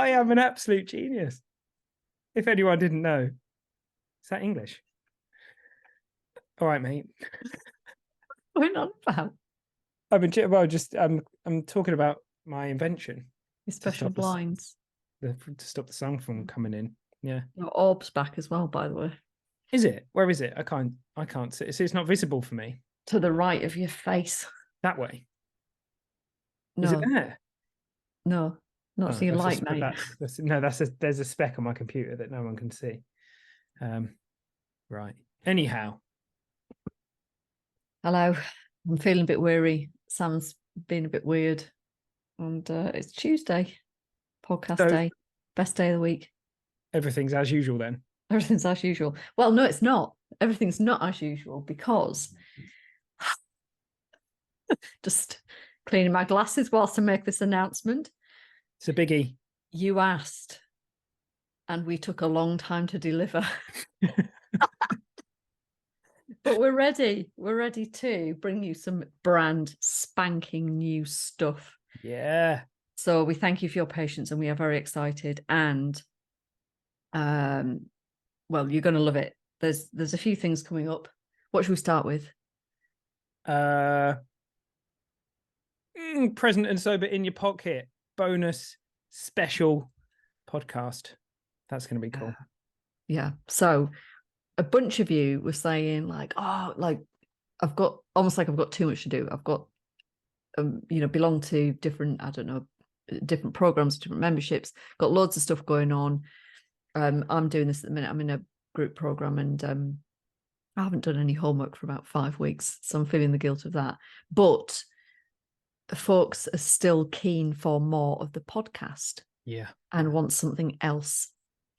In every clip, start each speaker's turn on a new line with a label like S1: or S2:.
S1: I am an absolute genius. If anyone didn't know. Is that English? All right, mate.
S2: What on about?
S1: I'm talking about my invention.
S2: Your special blinds.
S1: To stop the sun from coming in. Yeah.
S2: Your orb's back as well, by the way.
S1: Is it? Where is it? I can't see. It's not visible for me.
S2: To the right of your face.
S1: That way.
S2: No.
S1: Is it there?
S2: No. Not so you like, mate.
S1: There's a speck on my computer that no one can see. Right. Anyhow.
S2: Hello. I'm feeling a bit weary. Sam's been a bit weird. And it's Tuesday. Podcast day. Best day of the week.
S1: Everything's as usual then.
S2: Everything's as usual. Well, no, it's not. Everything's not as usual because just cleaning my glasses whilst I make this announcement.
S1: It's a biggie.
S2: You asked, and we took a long time to deliver. But we're ready. We're ready to bring you some brand spanking new stuff.
S1: Yeah.
S2: So we thank you for your patience, and we are very excited. And well, you're going to love it. There's a few things coming up. What should we start with?
S1: Present and sober in your pocket. Bonus special podcast. That's going to be cool.
S2: Yeah. So a bunch of you were saying like, oh, like I've got too much to do. I've got, belong to different, different programs, different memberships, got loads of stuff going on. I'm doing this at the minute. I'm in a group program and I haven't done any homework for about 5 weeks. So I'm feeling the guilt of that. But folks are still keen for more of the podcast.
S1: Yeah.
S2: And want something else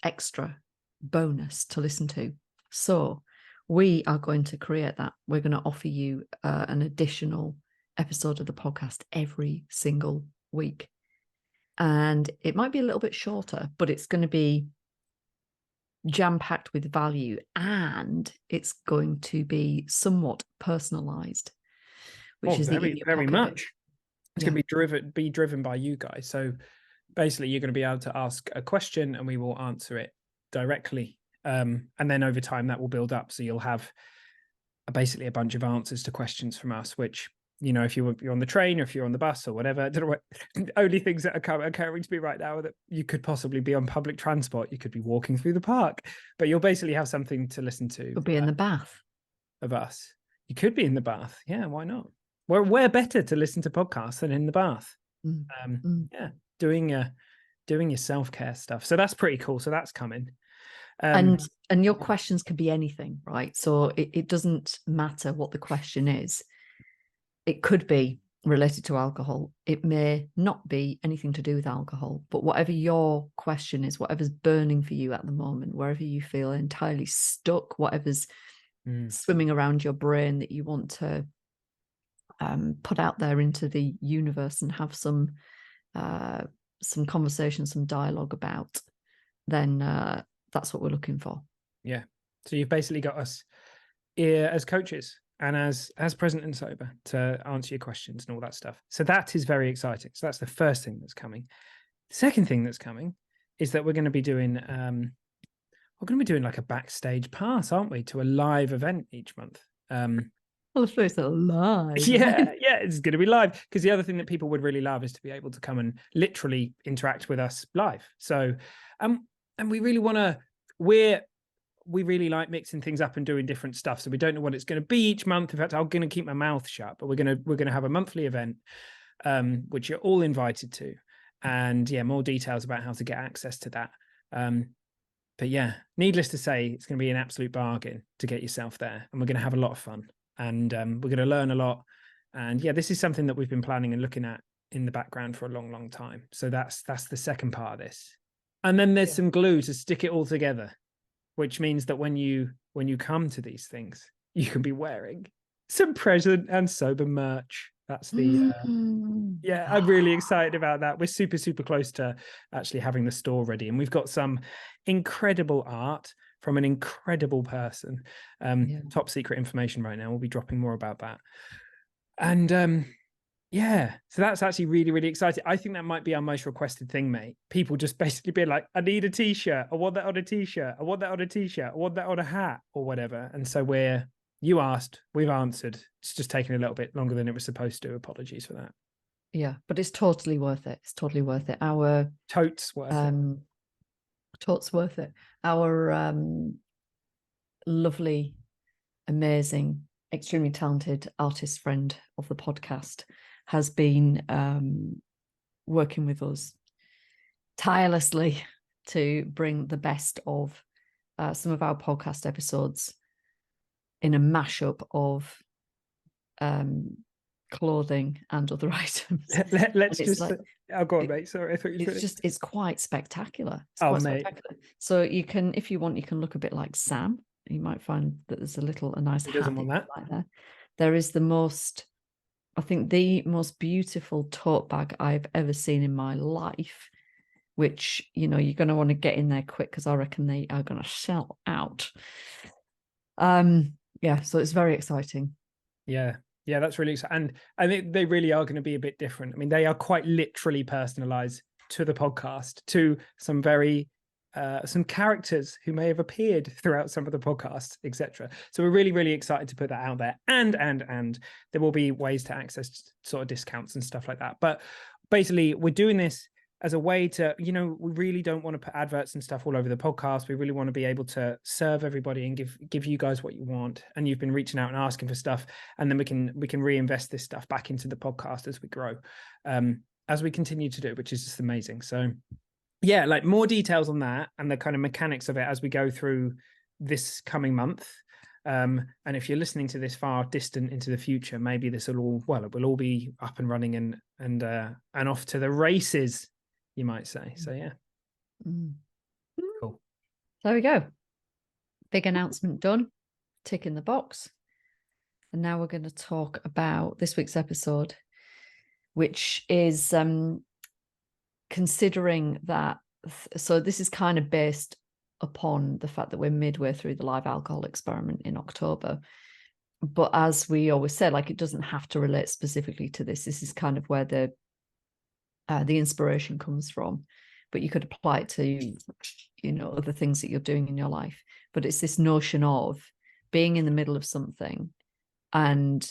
S2: extra bonus to listen to. So we are going to create that. We're going to offer you an additional episode of the podcast every single week. And it might be a little bit shorter, but it's going to be jam-packed with value, and it's going to be somewhat personalized, which is
S1: very much. It's going to be driven by you guys. So basically, you're going to be able to ask a question, and we will answer it directly. And then over time, that will build up. So you'll have basically a bunch of answers to questions from us, which, if you're on the train or if you're on the bus or whatever, I don't know what only things that are occurring to me right now that you could possibly be on public transport. You could be walking through the park, but you'll basically have something to listen to.
S2: Could be in the bath.
S1: Of us. You could be in the bath. Yeah, why not? Where better to listen to podcasts than in the bath? Yeah, doing your self-care stuff. So that's pretty cool. So that's coming.
S2: And your questions can be anything, right? So it doesn't matter what the question is. It could be related to alcohol. It may not be anything to do with alcohol, but whatever your question is, whatever's burning for you at the moment, wherever you feel entirely stuck, whatever's swimming around your brain that you want to put out there into the universe and have some conversation, some dialogue about, then that's what we're looking for. Yeah.
S1: So you've basically got us here as coaches and as present and sober to answer your questions and all that stuff. So that is very exciting. So that's the first thing that's coming. The second thing that's coming is that we're going to be doing like a backstage pass, aren't we, to a live event each month.
S2: Well, if it's live.
S1: Yeah, it's going to be live, because the other thing that people would really love is to be able to come and literally interact with us live. So, and we really want to, we really like mixing things up and doing different stuff. So we don't know what it's going to be each month. In fact, I'm going to keep my mouth shut, but we're going to have a monthly event, which you're all invited to. And yeah, more details about how to get access to that. But yeah, needless to say, it's going to be an absolute bargain to get yourself there. And we're going to have a lot of fun, and we're going to learn a lot. And yeah, this is something that we've been planning and looking at in the background for a long, long time. So that's the second part of this. And then there's some glue to stick it all together, which means that when you come to these things, you can be wearing some present and sober merch. That's the yeah, I'm really excited about that. We're super, super close to actually having the store ready, and we've got some incredible art from an incredible person. Top secret information right now. We'll be dropping more about that. And Yeah, so that's actually really, really exciting. I think that might be our most requested thing, mate. People just basically being like, I need a t-shirt. I want that on a t-shirt. I want that on a t-shirt. I want that on a hat or whatever. And so you asked, we've answered. It's just taking a little bit longer than it was supposed to. Apologies for that.
S2: Yeah, but it's totally worth it. It's totally worth it. Our
S1: Totes worth it.
S2: Totes worth it. Our lovely, amazing, extremely talented artist friend of the podcast has been working with us tirelessly to bring the best of some of our podcast episodes in a mashup of clothing and other items.
S1: Let's just oh, go on, mate. Sorry, I thought you
S2: it's quite spectacular. It's
S1: oh,
S2: quite
S1: mate.
S2: spectacular. So you can, if you want, you can look a bit like Sam. You might find that there's a nice hat like that. There is I think the most beautiful tote bag I've ever seen in my life, which, you know, you're going to want to get in there quick because I reckon they are going to sell out. Yeah, so it's very exciting.
S1: Yeah, that's really exciting. And I think they really are going to be a bit different. I mean, they are quite literally personalized to the podcast, to some very some characters who may have appeared throughout some of the podcasts, etc. So we're really, really excited to put that out there. And there will be ways to access sort of discounts and stuff like that. But basically, we're doing this as a way to, you know, we really don't want to put adverts and stuff all over the podcast. We really want to be able to serve everybody and give you guys what you want. And you've been reaching out and asking for stuff, and then we can reinvest this stuff back into the podcast as we grow, as we continue to do, which is just amazing. So yeah, like more details on that and the kind of mechanics of it as we go through this coming month. And if you're listening to this far distant into the future, maybe this will all be up and running and off to the races, you might say. So yeah. Cool.
S2: There we go. Big announcement done. Tick in the box. And now we're going to talk about this week's episode, which is considering that, so this is kind of based upon the fact that we're midway through the live alcohol experiment in October. But as we always say, like, it doesn't have to relate specifically to this. This is kind of where the inspiration comes from, but you could apply it to, you know, other things that you're doing in your life. But it's this notion of being in the middle of something and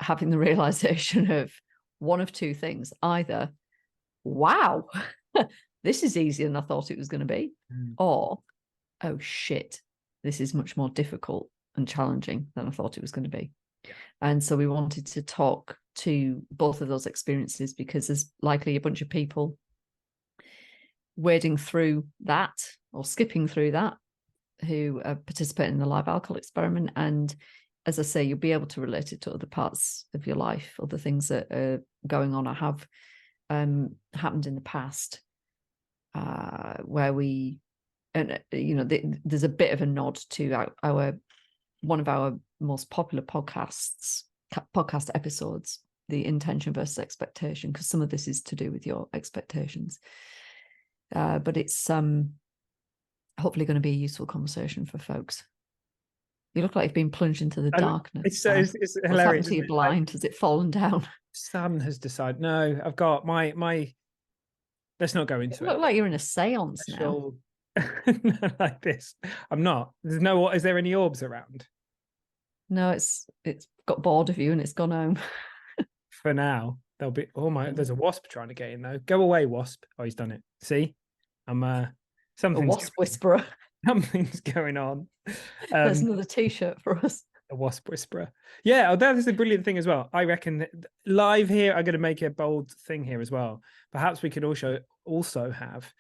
S2: having the realization of one of two things: either, wow, this is easier than I thought it was going to be, or, oh shit, this is much more difficult and challenging than I thought it was going to be. And so we wanted to talk to both of those experiences, because there's likely a bunch of people wading through that or skipping through that who are participating in the live alcohol experiment. And as I say, you'll be able to relate it to other parts of your life, other things that are going on or have happened in the past, where we, and you know, there's a bit of a nod to our one of our most popular podcast episodes, the intention versus expectation, because some of this is to do with your expectations, but it's hopefully going to be a useful conversation for folks. You look like you've been plunged into the darkness.
S1: It's hilarious.
S2: To your blind? Has it fallen down?
S1: Sun has decided. No, I've got my. Let's not go into it.
S2: Look like you're in a seance now.
S1: Like this. I'm not. There's no. Is there any orbs around?
S2: No, it's got bored of you and it's gone home.
S1: For now, there'll be. Oh my! There's a wasp trying to get in though. Go away, wasp. Oh, he's done it. See, I'm something.
S2: A wasp whisperer.
S1: Something's going on.
S2: There's another T-shirt for us.
S1: A wasp whisperer. Yeah, that is a brilliant thing as well. I reckon that live here, I'm going to make a bold thing here as well. Perhaps we could also have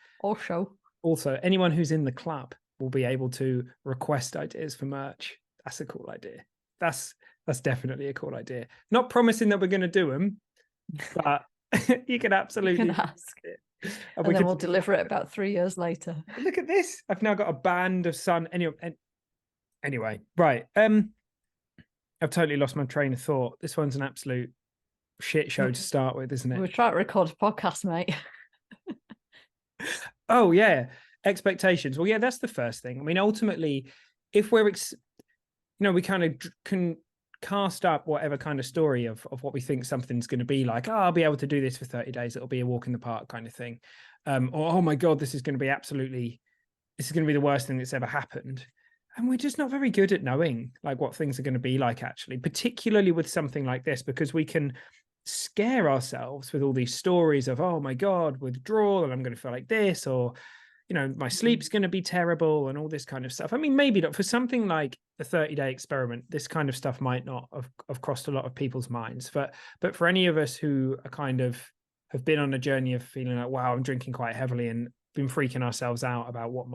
S1: anyone who's in the club will be able to request ideas for merch. That's a cool idea. That's definitely a cool idea. Not promising that we're going to do them, but you can absolutely
S2: ask it. And then we'll deliver it about 3 years later.
S1: Look at this. I've now got a band of sun. Anyway, right. I've totally lost my train of thought. This one's an absolute shit show to start with, isn't it?
S2: We're trying to record a podcast, mate.
S1: Oh, yeah. Expectations. Well, yeah, that's the first thing. I mean, ultimately, if we're, we kind of can cast up whatever kind of story of what we think something's going to be like. Oh, I'll be able to do this for 30 days. It'll be a walk in the park kind of thing. Or, oh my God, this is going to be the worst thing that's ever happened. And we're just not very good at knowing like what things are going to be like, actually, particularly with something like this, because we can scare ourselves with all these stories of, oh my God, withdrawal, and I'm going to feel like this, or, you know, my sleep's going to be terrible and all this kind of stuff. I mean, maybe not for something like the 30-day experiment, this kind of stuff might not have crossed a lot of people's minds. But for any of us who are kind of have been on a journey of feeling like, wow, I'm drinking quite heavily and been freaking ourselves out about what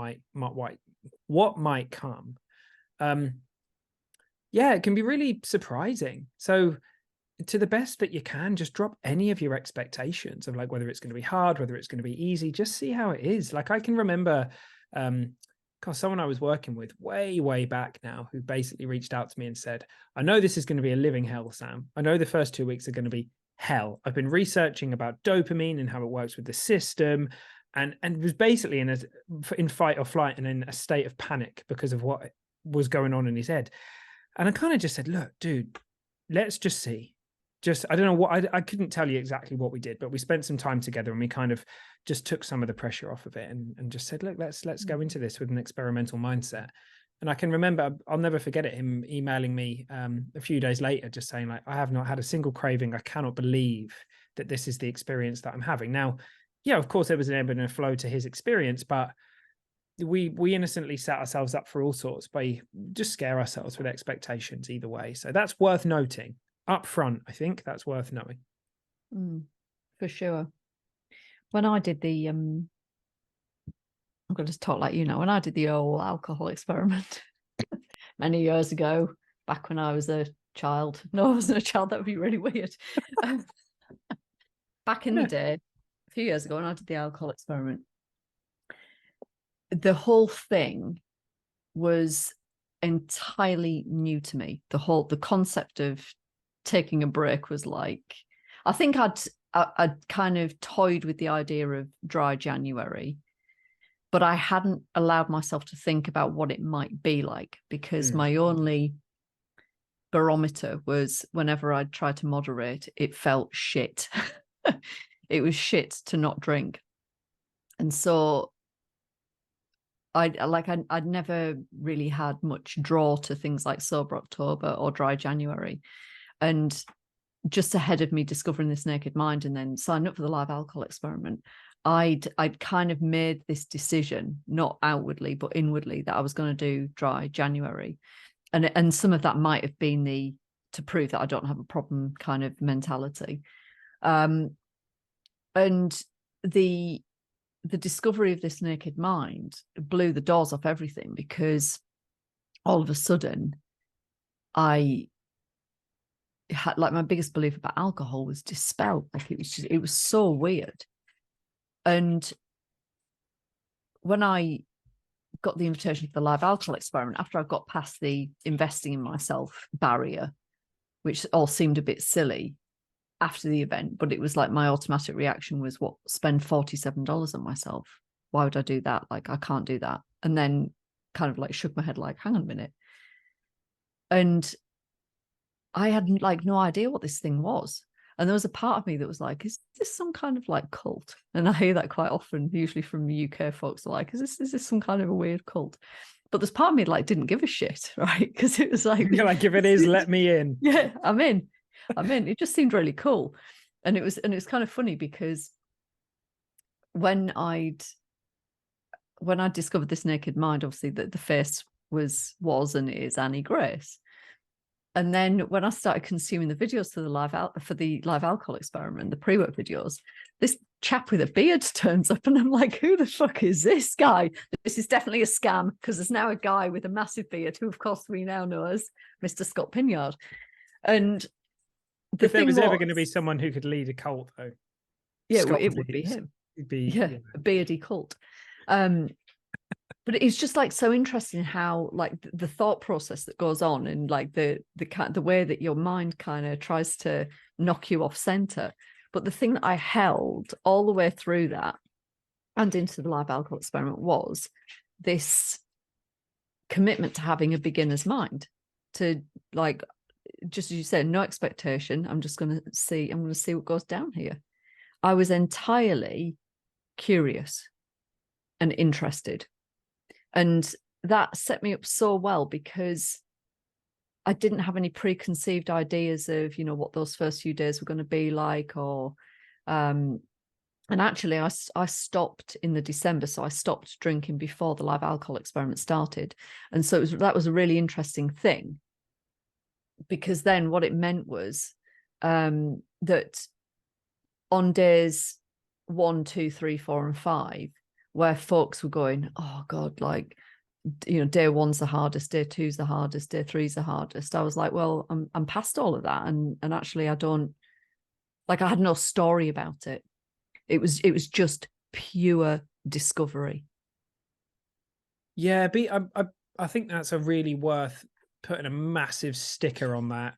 S1: might come. Yeah, it can be really surprising. So to the best that you can, just drop any of your expectations of like whether it's going to be hard, whether it's going to be easy. Just see how it is. Like I can remember someone I was working with way back now who basically reached out to me and said, I know this is going to be a living hell, Sam. I know the first 2 weeks are going to be hell. I've been researching about dopamine and how it works with the system, and was basically in fight or flight and in a state of panic because of what was going on in his head. And I kind of just said, look, dude, let's just see. I don't know what, I couldn't tell you exactly what we did, but we spent some time together and we kind of just took some of the pressure off of it and just said, look, let's go into this with an experimental mindset. And I can remember, I'll never forget it, him emailing me a few days later, just saying like, I have not had a single craving. I cannot believe that this is the experience that I'm having. Now, yeah, of course there was an ebb and a flow to his experience, but we innocently set ourselves up for all sorts by just scare ourselves with expectations either way. So that's worth noting up front. I think that's worth knowing.
S2: For sure. When I did the I'm going to talk like, you know, when I did the old alcohol experiment many years ago, back when I was a child. No, I wasn't a child. That would be really weird. Back in the day, a few years ago, when I did the alcohol experiment, the whole thing was entirely new to me. The concept of taking a break was like, I think I'd kind of toyed with the idea of dry January, but I hadn't allowed myself to think about what it might be like, because my only barometer was whenever I'd try to moderate, it felt shit. It was shit to not drink. And so I'd never really had much draw to things like Sober October or Dry January. And just ahead of me discovering this Naked Mind and then signing up for the live alcohol experiment, I'd kind of made this decision, not outwardly, but inwardly, that I was going to do Dry January. And some of that might have been to prove that I don't have a problem kind of mentality. And the discovery of this Naked Mind blew the doors off everything, because all of a sudden I had, like, my biggest belief about alcohol was dispelled. Like it was so weird. And when I got the invitation for the live alcohol experiment, after I got past the investing in myself barrier, which all seemed a bit silly after the event, but it was like my automatic reaction was, what, spend $47 on myself? Why would I do that? Like, I can't do that. And then kind of like shook my head like, hang on a minute. And I had like no idea what this thing was. And there was a part of me that was like, is this some kind of like cult? And I hear that quite often, usually from UK folks, like, is this some kind of a weird cult? But there's part of me like didn't give a shit, right? Because it was like,
S1: you're like, if it is, let me in.
S2: Yeah, I'm in. It just seemed really cool. And it was kind of funny, because when I discovered this Naked Mind, obviously the face was and is Annie Grace. And then when I started consuming the videos for the live alcohol experiment, the pre-work videos, this chap with a beard turns up, and I'm like, who the fuck is this guy? This is definitely a scam, because there's now a guy with a massive beard who, of course, we now know as Mr. Scott Pinyard. And
S1: if there was ever going to be someone who could lead a cult, though,
S2: yeah, it would be him.
S1: It'd be
S2: a beardy cult. But it's just like so interesting how like the thought process that goes on, and like the way that your mind kind of tries to knock you off center. But the thing that I held all the way through that and into the live alcohol experiment was this commitment to having a beginner's mind, to like just as you said, no expectation. I'm going to see what goes down here. I was entirely curious and interested. And that set me up so well because I didn't have any preconceived ideas of, you know, what those first few days were going to be like, or and actually I stopped in the December, so I stopped drinking before the live alcohol experiment started. And so that was a really interesting thing, because then what it meant was that on days 1, 2, 3, 4, and 5, where folks were going, oh God, like, you know, day 1's the hardest, day 2's the hardest, day 3's the hardest. I was like, well, I'm past all of that. And actually I don't, like, I had no story about it. It was just pure discovery.
S1: Yeah, I think that's a really worth putting a massive sticker on that.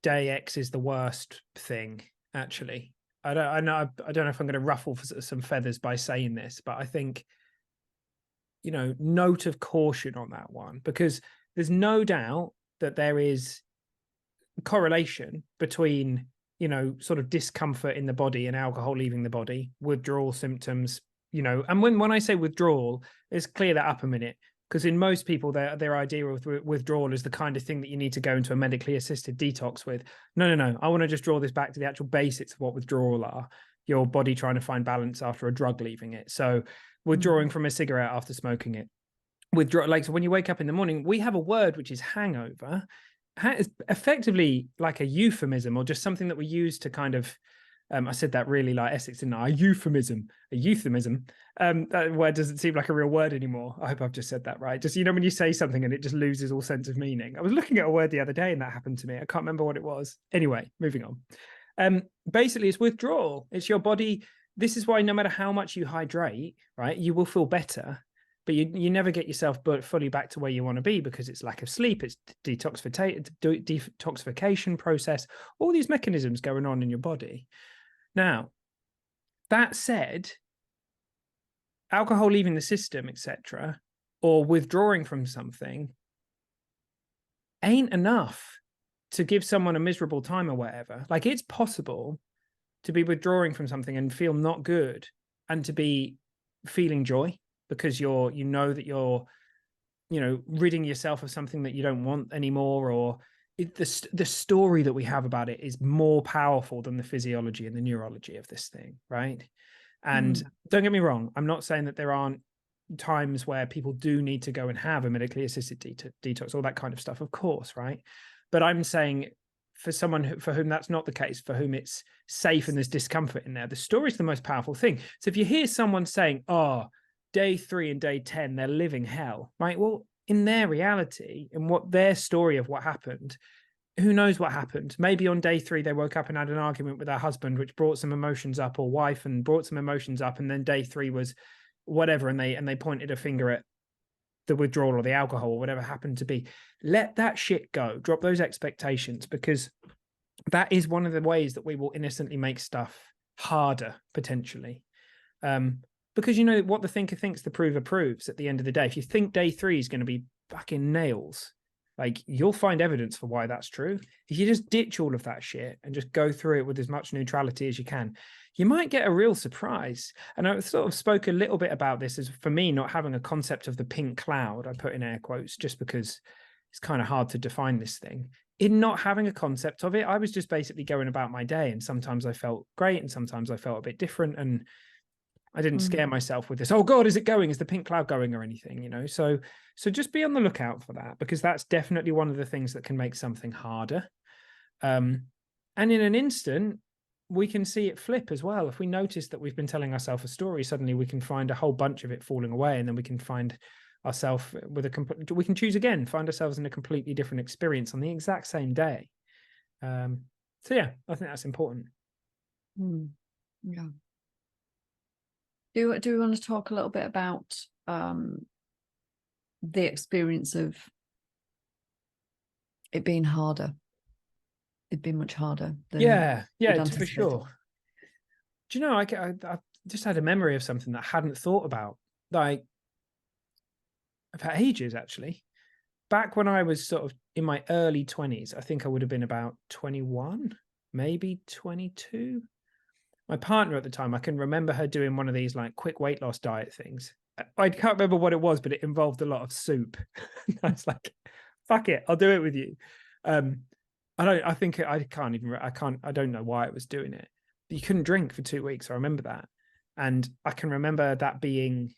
S1: Day X is the worst thing, actually. I don't know if I'm going to ruffle some feathers by saying this, but I think, you know, note of caution on that one, because there's no doubt that there is correlation between, you know, sort of discomfort in the body and alcohol leaving the body, withdrawal symptoms, you know. And when I say withdrawal, let's clear that up a minute, because in most people, their idea of withdrawal is the kind of thing that you need to go into a medically assisted detox with. No. I want to just draw this back to the actual basics of what withdrawal are. Your body trying to find balance after a drug leaving it. So withdrawing from a cigarette after smoking it. Like, so when you wake up in the morning, we have a word which is hangover. It's effectively like a euphemism, or just something that we use to kind of, I said that really like Essex, didn't I? A euphemism. That word doesn't seem like a real word anymore. I hope I've just said that right. Just, you know, when you say something and it just loses all sense of meaning. I was looking at a word the other day and that happened to me. I can't remember what it was. Anyway, moving on. Basically, it's withdrawal. It's your body. This is why no matter how much you hydrate, right, you will feel better, but you never get yourself fully back to where you want to be, because it's lack of sleep, it's detoxification process, all these mechanisms going on in your body. Now, that said, alcohol leaving the system, etc., or withdrawing from something ain't enough to give someone a miserable time or whatever. Like, it's possible to be withdrawing from something and feel not good, and to be feeling joy, because you know that you're, you know, ridding yourself of something that you don't want anymore, or the story that we have about it is more powerful than the physiology and the neurology of this thing, right? And don't get me wrong, I'm not saying that there aren't times where people do need to go and have a medically assisted detox, all that kind of stuff, of course, right? But I'm saying, for someone for whom that's not the case, for whom it's safe and there's discomfort in there, the story is the most powerful thing. So if you hear someone saying, oh, day 3 and day 10, they're living hell, right? Well, in their reality and what their story of what happened, who knows what happened? Maybe on day 3, they woke up and had an argument with their husband, which brought some emotions up, or wife, and brought some emotions up. And then day 3 was whatever. And they pointed a finger at the withdrawal or the alcohol or whatever happened to be. Let that shit go. Drop those expectations, because that is one of the ways that we will innocently make stuff harder, potentially. Because, you know, what the thinker thinks, the prover proves at the end of the day. If you think day 3 is going to be fucking nails, like, you'll find evidence for why that's true. If you just ditch all of that shit and just go through it with as much neutrality as you can, you might get a real surprise. And I sort of spoke a little bit about this as, for me, not having a concept of the pink cloud, I put in air quotes, just because it's kind of hard to define this thing. In not having a concept of it, I was just basically going about my day. And sometimes I felt great and sometimes I felt a bit different. And I didn't scare myself with this, oh God, is the pink cloud going or anything, you know? So just be on the lookout for that, because that's definitely one of the things that can make something harder. And in an instant, we can see it flip as well. If we notice that we've been telling ourselves a story, suddenly we can find a whole bunch of it falling away, and then we can find ourselves we can choose again, find ourselves in a completely different experience on the exact same day. So yeah, I think that's important.
S2: Yeah. Do we want to talk a little bit about the experience of it being harder? It'd be much harder than
S1: for sure. Do you know, I just had a memory of something that I hadn't thought about, like, for ages, actually. back when I was sort of in my early 20s, I think I would have been about 21, maybe 22. My partner at the time, I can remember her doing one of these like quick weight loss diet things. I can't remember what it was, but it involved a lot of soup. I was like, fuck it, I'll do it with you. I don't know why I was doing it. But you couldn't drink for 2 weeks. I remember that. And I can remember that being,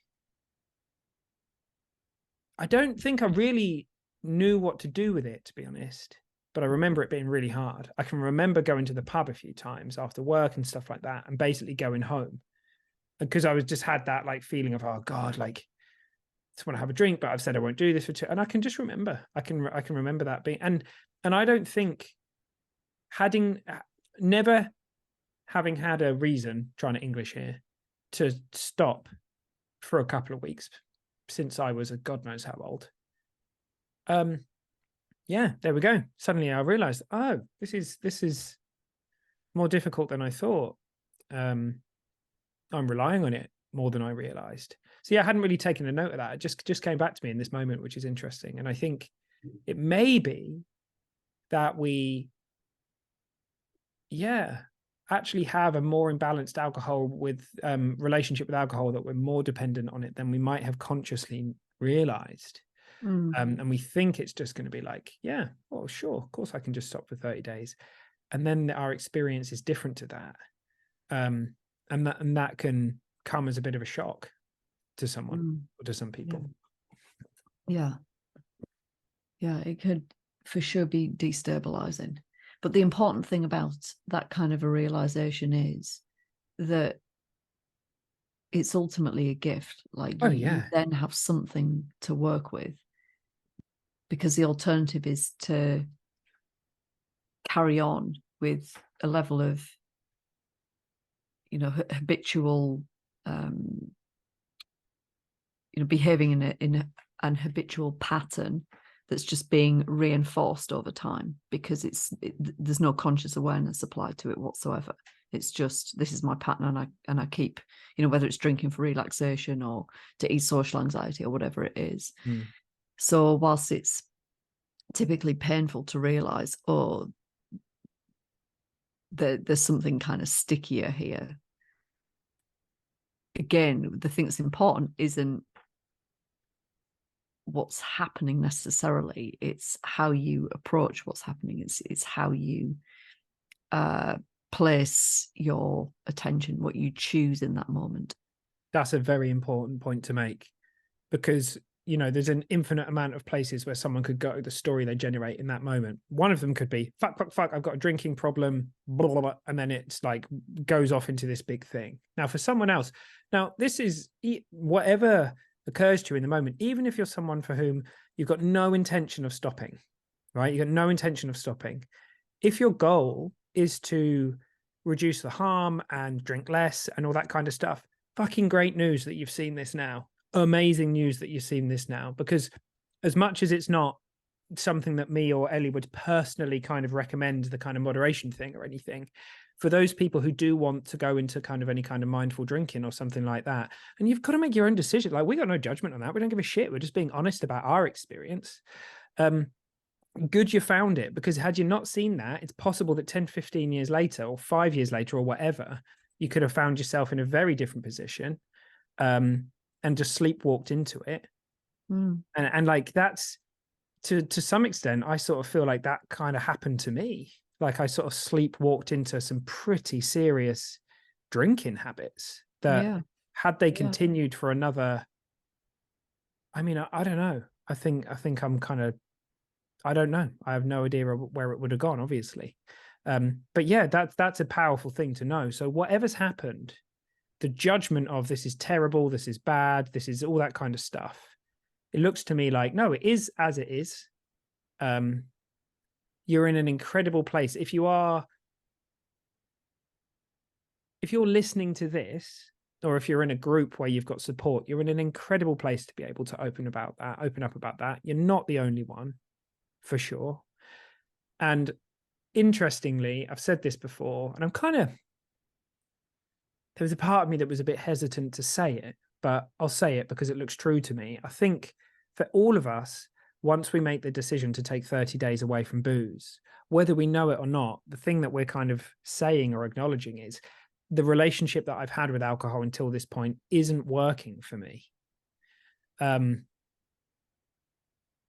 S1: I don't think I really knew what to do with it, to be honest. But I remember it being really hard. I can remember going to the pub a few times after work and stuff like that, and basically going home because I was just had that like feeling of, oh God, like just want to have a drink, but I've said I won't do this for two. And I can just remember, I can remember that being, and I don't think never having had a reason, trying to English here, to stop for a couple of weeks since I was a God knows how old. Yeah, there we go. Suddenly I realized, oh, this is more difficult than I thought. I'm relying on it more than I realized. So yeah, I hadn't really taken a note of that. It just came back to me in this moment, which is interesting. And I think it may be that we, actually have a more imbalanced alcohol with relationship with alcohol, that we're more dependent on it than we might have consciously realized. And we think it's just going to be like, yeah, well, sure, of course I can just stop for 30 days. And then our experience is different to that. And that can come as a bit of a shock to someone or to some people.
S2: Yeah, it could for sure be destabilizing. But the important thing about that kind of a realization is that it's ultimately a gift. Like you then have something to work with, because the alternative is to carry on with a level of, habitual, behaving in an habitual pattern that's just being reinforced over time, because there's no conscious awareness applied to it whatsoever. It's just, this is my pattern, and I keep, whether it's drinking for relaxation or to ease social anxiety or whatever it is. So whilst it's typically painful to realize, oh, there's something kind of stickier here, again, the thing that's important isn't what's happening necessarily, it's how you approach what's happening. It's how you place your attention, what you choose in that moment. That's
S1: a very important point to make, because there's an infinite amount of places where someone could go, the story they generate in that moment. One of them could be fuck, I've got a drinking problem, blah, blah, blah, and then it's like goes off into this big thing. Now for someone else, this is whatever occurs to you in the moment, even if you're someone for whom you've got no intention of stopping, right? You've got no intention of stopping. If your goal is to reduce the harm and drink less and all that kind of stuff, fucking great news that you've seen this now. Amazing news that you've seen this now, because as much as it's not something that me or Ellie would personally kind of recommend, the kind of moderation thing or anything, for those people who do want to go into kind of any kind of mindful drinking or something like that, and you've got to make your own decision. Like, we got no judgment on that. We don't give a shit. We're just being honest about our experience. Good you found it, because had you not seen that, it's possible that 10, 15 years later or 5 years later or whatever, you could have found yourself in a very different position and just sleepwalked into it. And like, that's to some extent, I sort of feel like that kind of happened to me. Like, I sort of sleepwalked into some pretty serious drinking habits that had they continued for another, I mean, I don't know. I think I'm kind of, I don't know. I have no idea where it would have gone, obviously. But yeah, that's a powerful thing to know. So whatever's happened, the judgment of this is terrible, this is bad, this is all that kind of stuff, it looks to me like, no, it is as it is. You're in an incredible place. If you're listening to this, or if you're in a group where you've got support, you're in an incredible place to be able to open up about that. You're not the only one, for sure. And interestingly, I've said this before, and there was a part of me that was a bit hesitant to say it, but I'll say it because it looks true to me. I think for all of us, once we make the decision to take 30 days away from booze, whether we know it or not, the thing that we're kind of saying or acknowledging is the relationship that I've had with alcohol until this point isn't working for me. And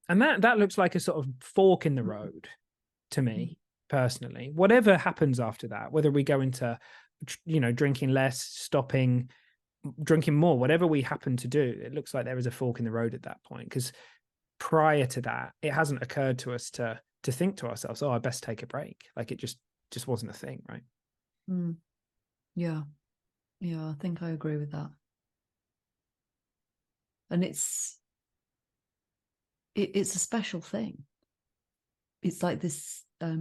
S1: that looks like a sort of fork in the road to me personally. Whatever happens after that, whether we go into, drinking less, stopping, drinking more, whatever we happen to do, it looks like there is a fork in the road at that point. Because prior to that, it hasn't occurred to us to think to ourselves, oh, I best take a break. Like it just wasn't a thing, right?
S2: Yeah, I think I agree with that. And it's a special thing. It's like this a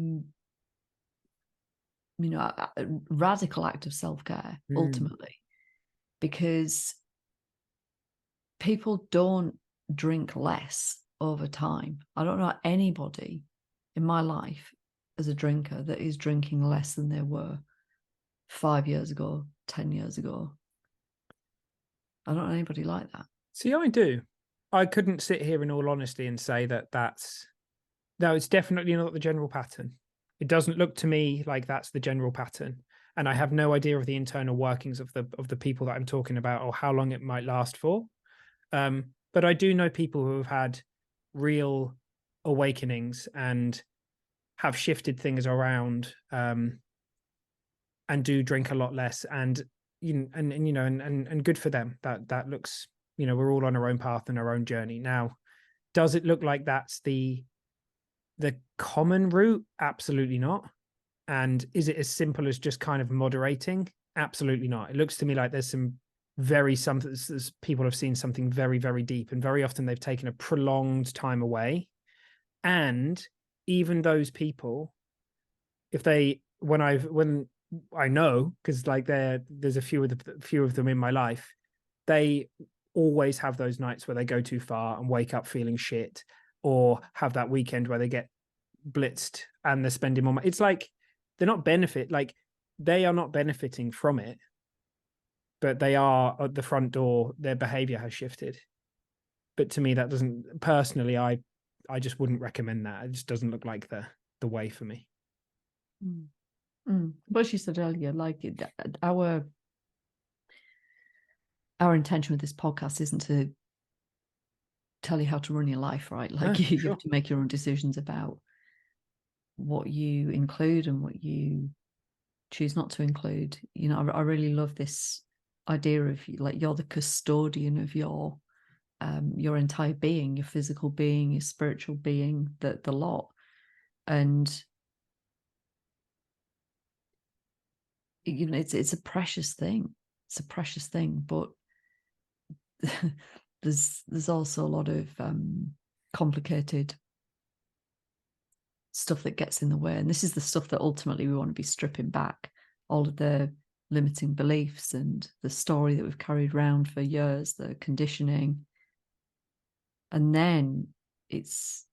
S2: radical act of self-care ultimately, because people don't drink less over time. I don't know anybody in my life as a drinker that is drinking less than they were 5 years ago, 10 years ago. I don't know anybody like that.
S1: See, I do. I couldn't sit here in all honesty and say no, it's definitely not the general pattern. It doesn't look to me like that's the general pattern. And I have no idea of the internal workings of the people that I'm talking about or how long it might last for. But I do know people who have had real awakenings and have shifted things around, and do drink a lot less, and good for them. That looks, we're all on our own path and our own journey. Now, does it look like that's the common route? Absolutely not. And is it as simple as just kind of moderating? Absolutely not. It looks to me like there's some people have seen something very, very deep, and very often they've taken a prolonged time away. And even those people, when I know, because like there's a few of them in my life, they always have those nights where they go too far and wake up feeling shit, or have that weekend where they get blitzed and they're spending more money. It's like they are not benefiting from it, but they are at the front door. Their behavior has shifted. But to me, that doesn't, personally, I just wouldn't recommend that. It just doesn't look like the way for me.
S2: But you said earlier, like our intention with this podcast isn't to tell you how to run your life, right? Like you have to make your own decisions about what you include and what you choose not to include. I really love this idea of like you're the custodian of your entire being, your physical being, your spiritual being, the lot. And it's a precious thing. It's a precious thing, but there's also a lot of complicated stuff that gets in the way. And this is the stuff that ultimately we want to be stripping back, all of the limiting beliefs and the story that we've carried around for years, the conditioning. And then it's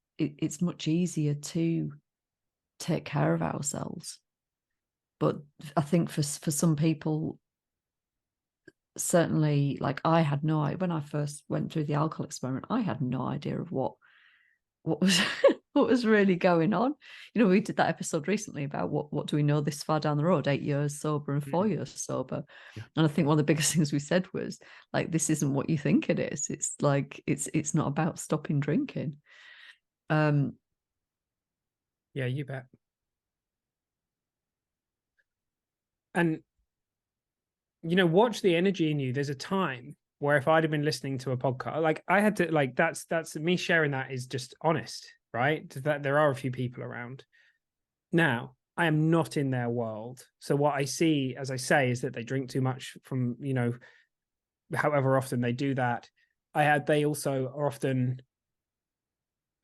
S2: much easier to take care of ourselves. But I think for some people, certainly, like I had no idea when I first went through the alcohol experiment, I had no idea of what was what was really going on. We did that episode recently about what do we know this far down the road, 8 years sober and 4 years sober. And I think one of the biggest things we said was like, this isn't what you think it is. It's like it's not about stopping drinking. Yeah,
S1: you bet. And watch the energy in you. There's a time where if I'd have been listening to a podcast, like I had to, like that's me sharing that is just honest, right? That there are a few people around. Now, I am not in their world. So what I see, as I say, is that they drink too much from, however often they do that. They also are often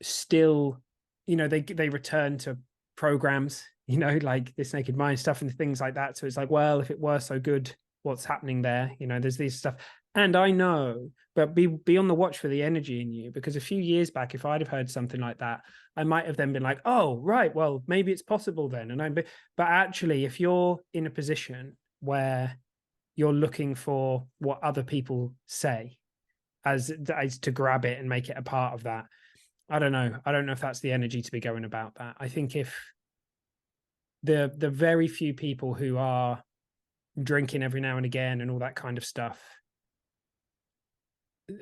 S1: still, they return to programs, like this Naked Mind stuff and things like that. So it's like, well, if it were so good, what's happening there? There's these stuff. And I know, but be on the watch for the energy in you, because a few years back, if I'd have heard something like that, I might have then been like, oh, right, well, maybe it's possible then. But actually, if you're in a position where you're looking for what other people say as to grab it and make it a part of that, I don't know. I don't know if that's the energy to be going about that. I think if the very few people who are drinking every now and again and all that kind of stuff,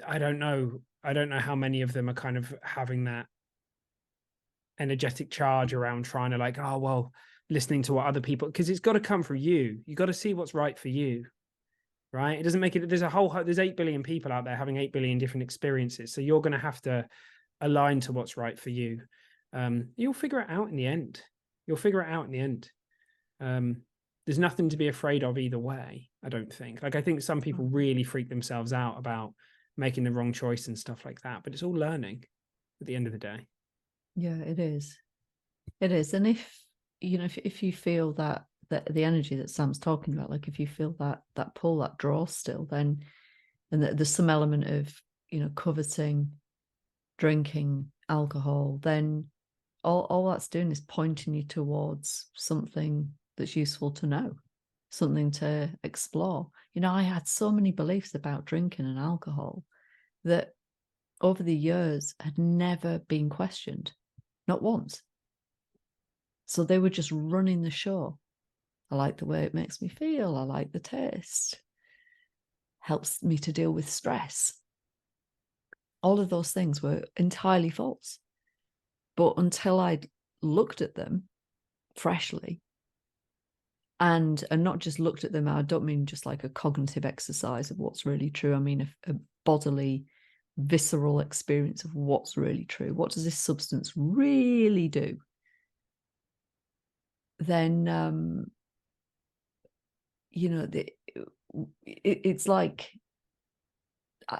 S1: I don't know. I don't know how many of them are kind of having that energetic charge around trying to like, oh, well, listening to what other people, because it's got to come from you. You got to see what's right for you, right? It doesn't make it, there's 8 billion people out there having 8 billion different experiences. So you're going to have to align to what's right for you. You'll figure it out in the end. You'll figure it out in the end. There's nothing to be afraid of either way, I don't think. Like, I think some people really freak themselves out about making the wrong choice and stuff like that, but it's all learning at the end of the day.
S2: Yeah, it is. It is. And if, you know, if you feel that the energy that Sam's talking about, like if you feel that pull, that draw still, then, and there's some element of, you know, coveting, drinking alcohol, then all that's doing is pointing you towards something that's useful to know, something to explore. You know, I had so many beliefs about drinking and alcohol that over the years had never been questioned, not once. So they were just running the show. I like the way it makes me feel. I like the taste. Helps me to deal with stress. All of those things were entirely false. But until I'd looked at them freshly, and not just looked at them, I don't mean just like a cognitive exercise of what's really true. I mean a bodily, visceral experience of what's really true. What does this substance really do? Then, you know, it's like,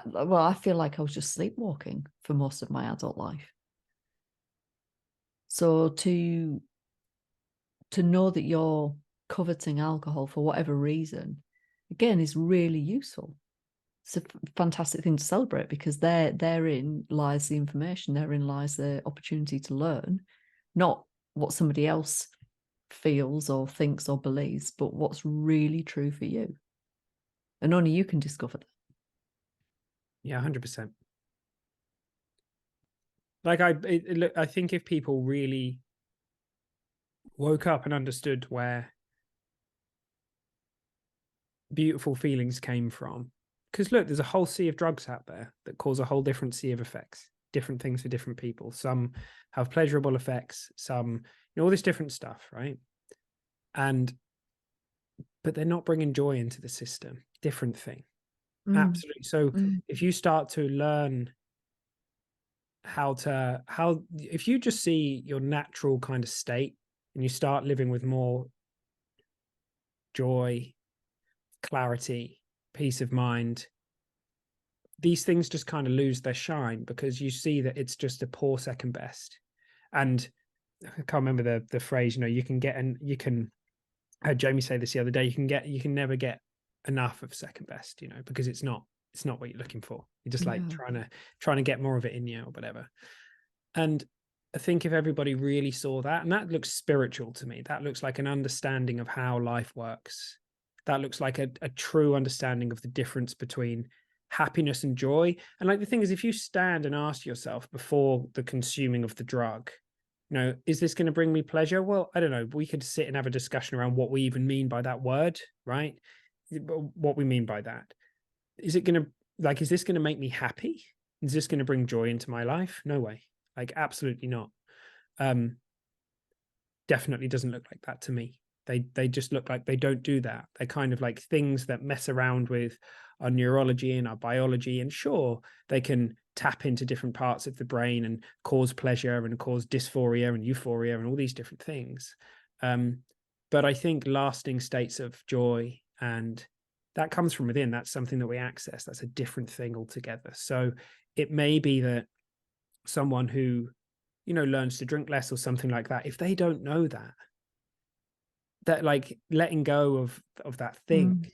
S2: well, I feel like I was just sleepwalking for most of my adult life. So to know that you're coveting alcohol for whatever reason, again, is really useful. It's a fantastic thing to celebrate, because therein lies the information, therein lies the opportunity to learn, not what somebody else feels or thinks or believes, but what's really true for you. And only you can discover that.
S1: Yeah, 100%. Like I think if people really woke up and understood where beautiful feelings came from, because look, there's a whole sea of drugs out there that cause a whole different sea of effects, different things for different people. Some have pleasurable effects, some, you know, all this different stuff, right? But they're not bringing joy into the system. Different thing. Absolutely. So if you start to learn if you just see your natural kind of state and you start living with more joy, clarity, peace of mind, these things just kind of lose their shine, because you see that it's just a poor second best. And I can't remember the phrase, you know, I heard Jamie say this the other day, you can never get enough of second best, you know, because it's not what you're looking for. You're just like trying to get more of it in you or whatever. And I think if everybody really saw that, and that looks spiritual to me, that looks like an understanding of how life works. That looks like a true understanding of the difference between happiness and joy. And like the thing is, if you stand and ask yourself before the consuming of the drug, you know, is this going to bring me pleasure? Well, I don't know. We could sit and have a discussion around what we even mean by that word, right? What we mean by that. Is this going to make me happy? Is this going to bring joy into my life? No way. Like, absolutely not. Definitely doesn't look like that to me. They just look like they don't do that. They're kind of like things that mess around with our neurology and our biology. And sure, they can tap into different parts of the brain and cause pleasure and cause dysphoria and euphoria and all these different things. But I think lasting states of joy, and that comes from within. That's something that we access. That's a different thing altogether. So it may be that someone who, you know, learns to drink less or something like that, if they don't know that like letting go of that thing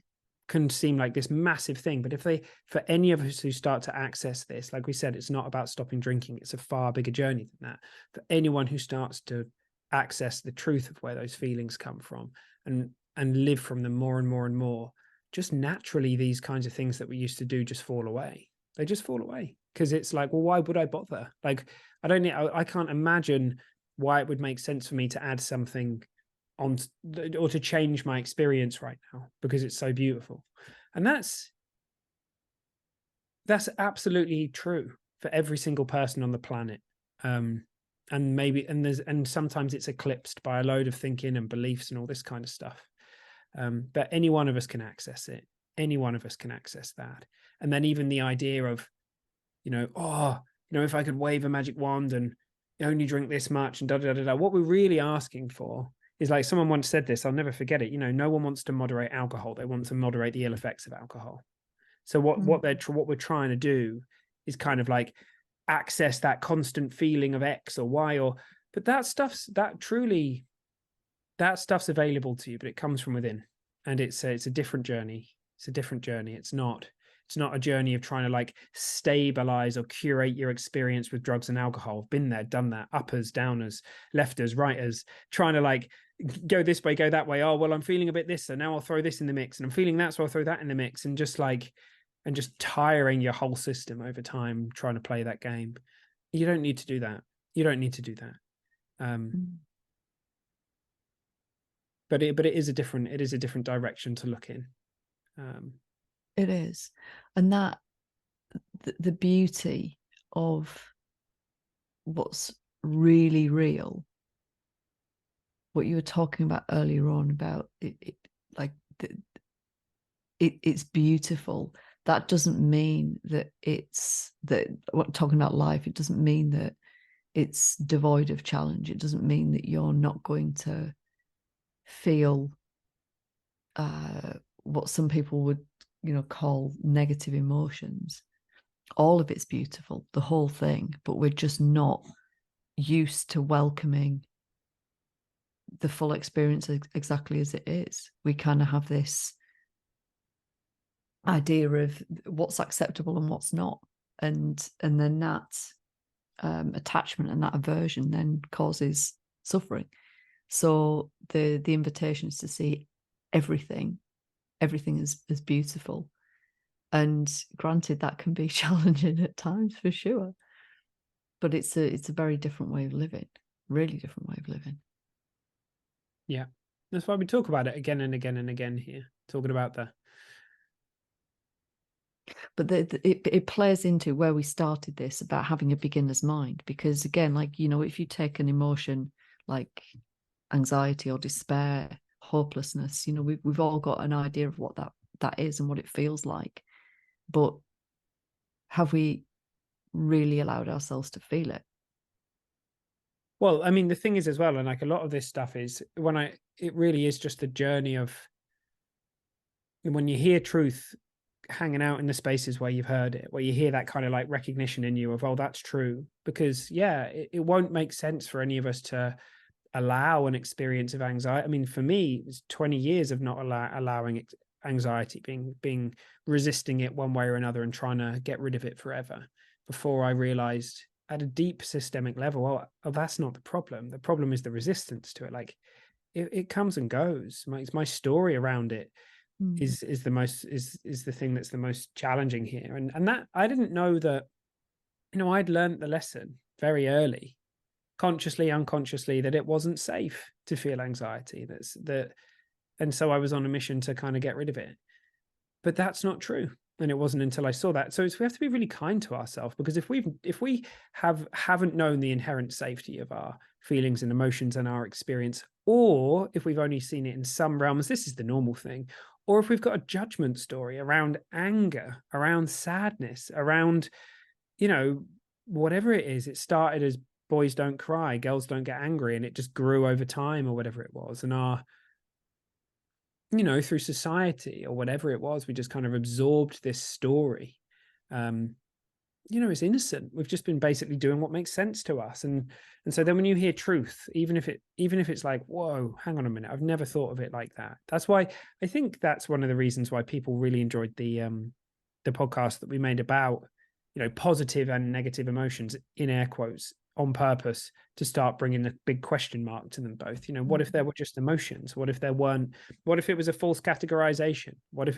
S1: can seem like this massive thing. But for any of us who start to access this, like we said, it's not about stopping drinking. It's a far bigger journey than that. For anyone who starts to access the truth of where those feelings come from and live from them more and more and more, just naturally, these kinds of things that we used to do just fall away. They just fall away. because it's like, well, why would I bother? Like, I can't imagine why it would make sense for me to add something on or to change my experience right now because it's so beautiful. And that's absolutely true for every single person on the planet. And sometimes it's eclipsed by a load of thinking and beliefs and all this kind of stuff. But any one of us can access it. Any one of us can access that. And then even the idea of, if I could wave a magic wand and only drink this much and da da da da. What we're really asking for is, like someone once said this, I'll never forget it. No one wants to moderate alcohol. They want to moderate the ill effects of alcohol. So what we're trying to do is kind of like access that constant feeling of X or Y, but that stuff's available to you, but it comes from within, and it's a different journey. It's a different journey. It's not a journey of trying to like stabilize or curate your experience with drugs and alcohol. Been there, done that. Uppers, downers, lefters, righters, trying to like go this way, go that way. Oh, well, I'm feeling a bit this, so now I'll throw this in the mix, and I'm feeling that, so I'll throw that in the mix, and just tiring your whole system over time trying to play that game. You don't need to do that. But it is a different direction to look in.
S2: It is. And that the beauty of what's really real, what you were talking about earlier on about it's beautiful. That doesn't mean that talking about life, it doesn't mean that it's devoid of challenge. It doesn't mean that you're not going to feel what some people would call negative emotions. All of it's beautiful, the whole thing, but we're just not used to welcoming the full experience exactly as it is. We kind of have this idea of what's acceptable and what's not, and then that attachment and that aversion then causes suffering. So the invitation is to see everything is beautiful. And granted, that can be challenging at times for sure, but it's a very different way of living, really different way of living.
S1: Yeah, that's why we talk about it again and again and again here, talking about
S2: but it plays into where we started this about having a beginner's mind, because again, if you take an emotion like anxiety or despair, hopelessness, we've all got an idea of what that is and what it feels like, but have we really allowed ourselves to feel it?
S1: Well, I mean, the thing is as well, and like a lot of this stuff is it really is just a journey of when you hear truth hanging out in the spaces where you've heard it, where you hear that kind of like recognition in you of, oh, that's true. Because it won't make sense for any of us to allow an experience of anxiety. I mean, for me, it was 20 years of not allowing anxiety, being resisting it one way or another and trying to get rid of it forever, before I realized at a deep systemic level, oh, that's not the problem. The problem is the resistance to it. Like it comes and goes. My story around it is the thing that's the most challenging here. And that I didn't know that, I'd learned the lesson very early, consciously, unconsciously, that it wasn't safe to feel anxiety. And so I was on a mission to kind of get rid of it. But that's not true. And it wasn't until I saw that. So we have to be really kind to ourselves, because if we haven't known the inherent safety of our feelings and emotions and our experience, or if we've only seen it in some realms, this is the normal thing, or if we've got a judgment story around anger, around sadness, around, whatever it is, it started as boys don't cry, girls don't get angry, and it just grew over time or whatever it was. And through society or whatever it was, we just kind of absorbed this story. It's innocent. We've just been basically doing what makes sense to us. And so then when you hear truth, even if it's like, whoa, hang on a minute, I've never thought of it like that. That's why I think that's one of the reasons why people really enjoyed the podcast that we made about, positive and negative emotions, in air quotes, on purpose, to start bringing a big question mark to them both. What if there were just emotions? What if there weren't? What if it was a false categorization? What if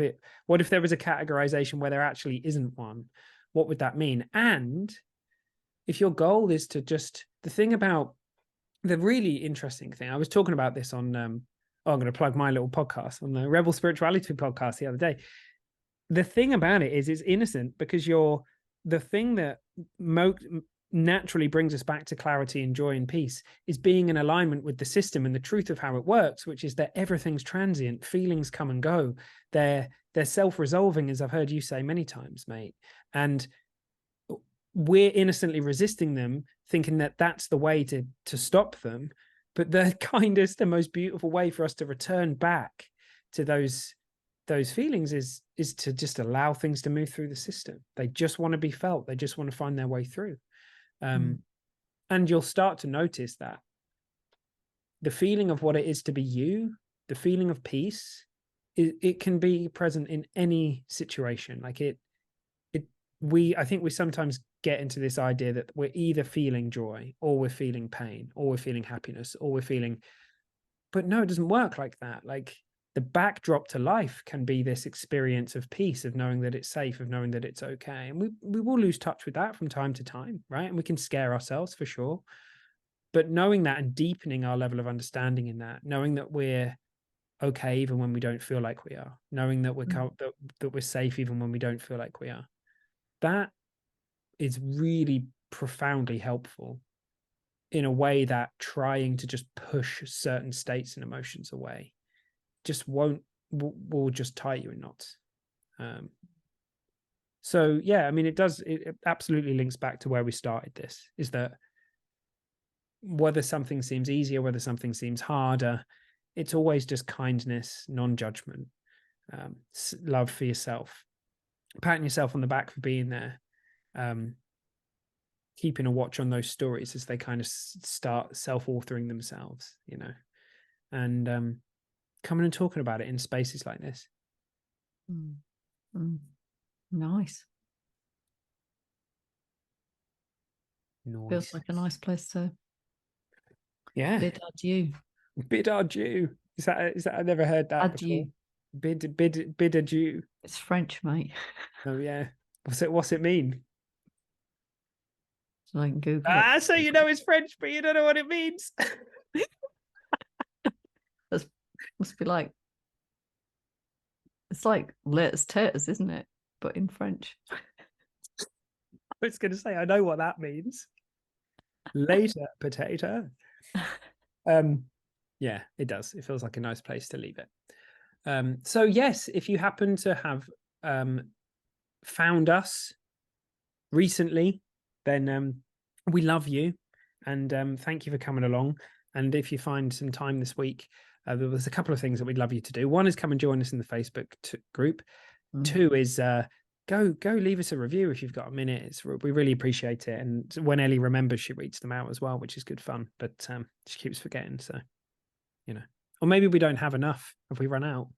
S1: there was a categorization where there actually isn't one? what would that mean? And if your goal is to just, the thing about the really interesting thing, I was talking about this on, I'm going to plug my little podcast on the Rebel Spirituality podcast the other day. The thing about it is it's innocent, because the thing that naturally brings us back to clarity and joy and peace is being in alignment with the system and the truth of how it works, which is that everything's transient. Feelings come and go. They're self-resolving, as I've heard you say many times, mate. And we're innocently resisting them, thinking that that's the way to stop them. But the kindest and most beautiful way for us to return back to those feelings is to just allow things to move through the system. They just want to be felt. They just want to find their way through. And you'll start to notice that the feeling of what it is to be you, the feeling of peace, it can be present in any situation. Like I think we sometimes get into this idea that we're either feeling joy, or we're feeling pain, or we're feeling happiness, or we're feeling, but no, it doesn't work like that. Like, the backdrop to life can be this experience of peace, of knowing that it's safe, of knowing that it's okay. And we will lose touch with that from time to time, right? And we can scare ourselves for sure. But knowing that and deepening our level of understanding in that, knowing that we're okay even when we don't feel like we are, knowing that that we're safe even when we don't feel like we are, that is really profoundly helpful in a way that trying to just push certain states and emotions away just will just tie you in knots. So yeah, I mean, it absolutely links back to where we started this, is that whether something seems easier, whether something seems harder, it's always just kindness, non-judgment, love for yourself, patting yourself on the back for being there, keeping a watch on those stories as they kind of start self-authoring themselves, and coming and talking about it in spaces like this.
S2: Nice. Feels like a nice place to bid adieu.
S1: Bid adieu. Is that I never heard that
S2: adieu
S1: before. Bid adieu.
S2: It's French, mate.
S1: Oh yeah. What's it mean?
S2: So I can Google it.
S1: So you know it's French, but you don't know what it means.
S2: That must be like, it's like latest taters, isn't it? But in French.
S1: I was going to say, I know what that means. Later potato. Yeah, it does. It feels like a nice place to leave it. So yes, if you happen to have found us recently, then we love you, and thank you for coming along. And if you find some time this week, there was a couple of things that we'd love you to do. One is come and join us in the Facebook group. Two is go leave us a review if you've got a minute. We really appreciate it. And when Ellie remembers, she reads them out as well, which is good fun. But she keeps forgetting, so or maybe we don't have enough. Have we run out?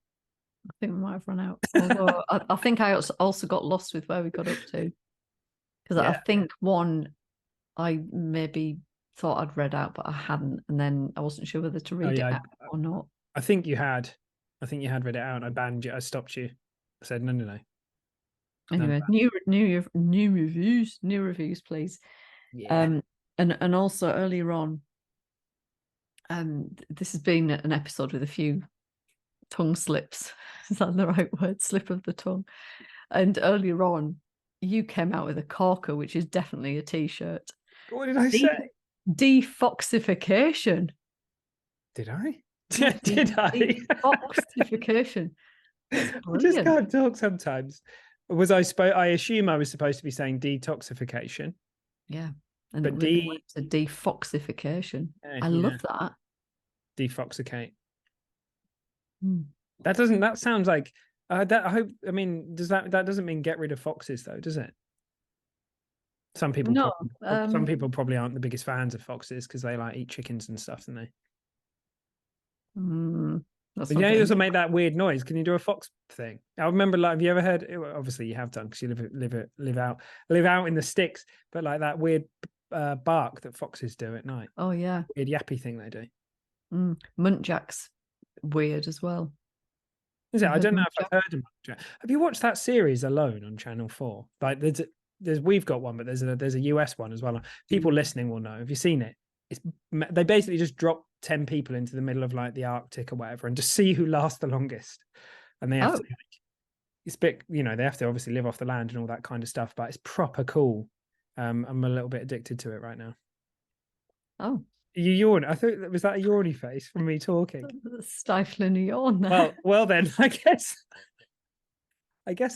S2: I think we might have run out. Although I think I also got lost with where we got up to, because I think one I maybe thought I'd read out, but I hadn't, and then I wasn't sure whether to read it out or not. I
S1: think you had read it out. I banned you. I stopped you. I said no.
S2: Anyway, new reviews, please.
S1: Yeah.
S2: And also earlier on, this has been an episode with a few tongue slips. Is that the right word? Slip of the tongue. And earlier on, you came out with a corker, which is definitely a t-shirt.
S1: What did I say?
S2: Defoxification.
S1: Did I? Did I?
S2: Defoxification.
S1: I just can't talk sometimes. I assume I was supposed to be saying detoxification.
S2: Yeah. And
S1: but
S2: defoxification. I love that.
S1: Defoxicate. That sounds like that. I mean, that doesn't mean get rid of foxes though, does it? Some people probably aren't the biggest fans of foxes because they like eat chickens and stuff, don't they? But you also make that weird noise. Can you do a fox thing? I remember, like, have you ever heard? Obviously, you have done because you live out in the sticks. But like that weird bark that foxes do at night.
S2: Oh yeah,
S1: weird yappy thing they do.
S2: Muntjacs weird as well.
S1: Is it? I don't know if I've heard of Muntjac. Have you watched that series Alone on Channel 4? Like, we've got one, but there's a US one as well. People listening will know. Have you seen it? They basically just drop 10 people into the middle of like the Arctic or whatever, and just see who lasts the longest. And they have to, it's bit, you know, they have to obviously live off the land and all that kind of stuff, but it's proper cool. I'm a little bit addicted to it right now.
S2: Oh,
S1: you yawn? I thought, was that a yawny face from me talking?
S2: Stifling a yawn there.
S1: Well then, I guess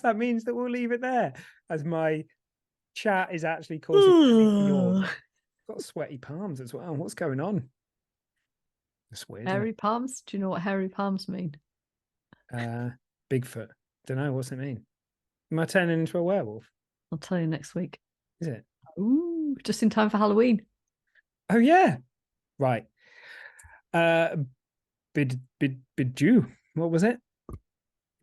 S1: that means that we'll leave it there, as my chat is actually causing me to yawn. I've got sweaty palms as well. What's going on? That's weird.
S2: Hairy palms? Do you know what hairy palms mean?
S1: Bigfoot. Don't know. What's it mean? Am I turning into a werewolf?
S2: I'll tell you next week.
S1: Is it?
S2: Ooh, just in time for Halloween.
S1: Oh yeah. Right. Bid you. What was it?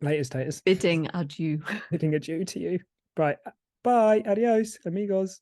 S1: Latest status.
S2: Bidding adieu.
S1: Bidding adieu to you. Right. Bye. Adios, amigos.